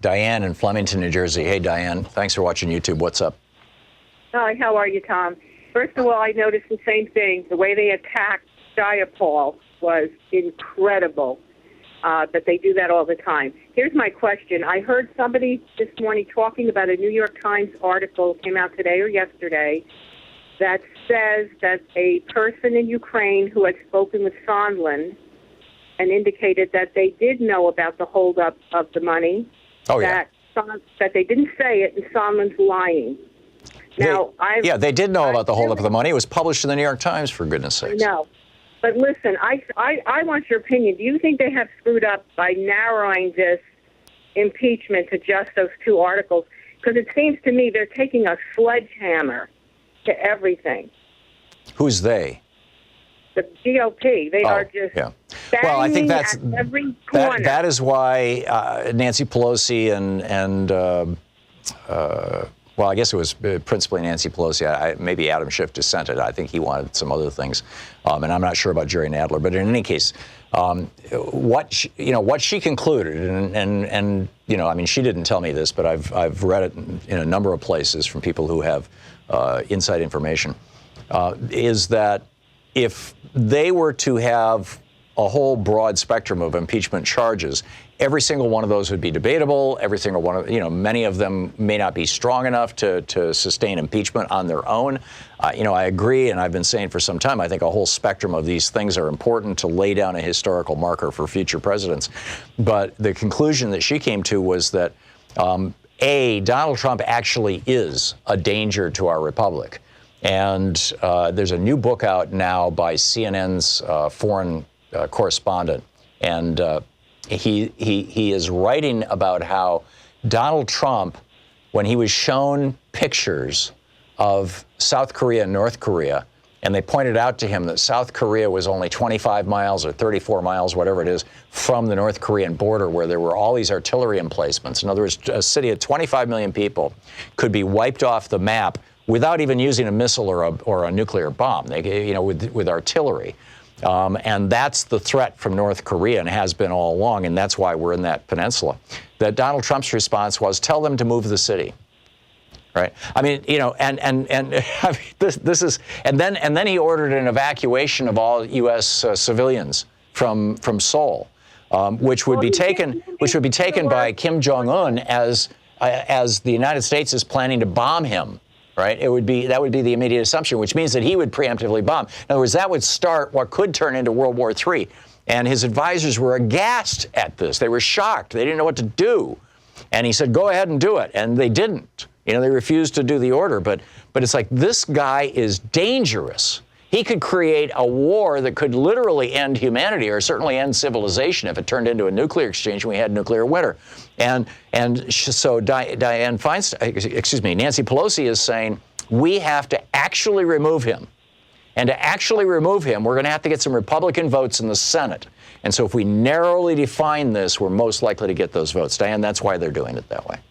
Diane in Flemington, New Jersey. Hey, Diane. Thanks for watching YouTube. What's up? Hi, how are you, Tom? First of all, I noticed the same thing. The way they attacked Jayapal was incredible, but they do that all the time. Here's my question. I heard somebody this morning talking about a New York Times article, came out today or yesterday, that says that a person in Ukraine who had spoken with Sondland and indicated that they did know about the holdup of the money, that they didn't say it, and Sondland's lying. Now, they did know about the holdup of the money. It was published in the New York Times, for goodness sakes. No. But listen, I want your opinion. Do you think they have screwed up by narrowing this impeachment to just those two articles? Because it seems to me they're taking a sledgehammer to everything. Who's they? The GOP. They are just well, I think that's at every corner. That is why Nancy Pelosi and well, I guess it was principally Nancy Pelosi. Maybe Adam Schiff dissented. I think he wanted some other things, and I'm not sure about Jerry Nadler. But in any case, what she concluded, and I mean, she didn't tell me this, but I've read it in a number of places from people who have inside information, is that if they were to have a whole broad spectrum of impeachment charges, every single one of those would be debatable. Every single one of, many of them may not be strong enough to sustain impeachment on their own. I agree, and I've been saying for some time, I think a whole spectrum of these things are important to lay down a historical marker for future presidents. But the conclusion that she came to was that, Donald Trump actually is a danger to our republic. And there's a new book out now by CNN's foreign correspondent, and he is writing about how Donald Trump, when he was shown pictures of South Korea and North Korea, and they pointed out to him that South Korea was only 25 miles or 34 miles, whatever it is, from the North Korean border, where there were all these artillery emplacements. In other words, a city of 25 million people could be wiped off the map without even using a missile or a nuclear bomb, with artillery. And that's the threat from North Korea, and has been all along, and that's why we're in that peninsula. That Donald Trump's response was, tell them to move the city. Right. I mean, and I mean, this is, and then he ordered an evacuation of all U.S. Civilians from Seoul, which would be taken by Kim Jong-un as the United States is planning to bomb him. Right. That would be the immediate assumption, which means that he would preemptively bomb. In other words, that would start what could turn into World War III. And his advisors were aghast at this. They were shocked. They didn't know what to do. And he said, go ahead and do it. And they didn't. They refused to do the order. But it's like, this guy is dangerous. He could create a war that could literally end humanity, or certainly end civilization, if it turned into a nuclear exchange and we had nuclear winter. And so Nancy Pelosi is saying, we have to actually remove him. And to actually remove him, we're going to have to get some Republican votes in the Senate. And so if we narrowly define this, we're most likely to get those votes. Diane, that's why they're doing it that way.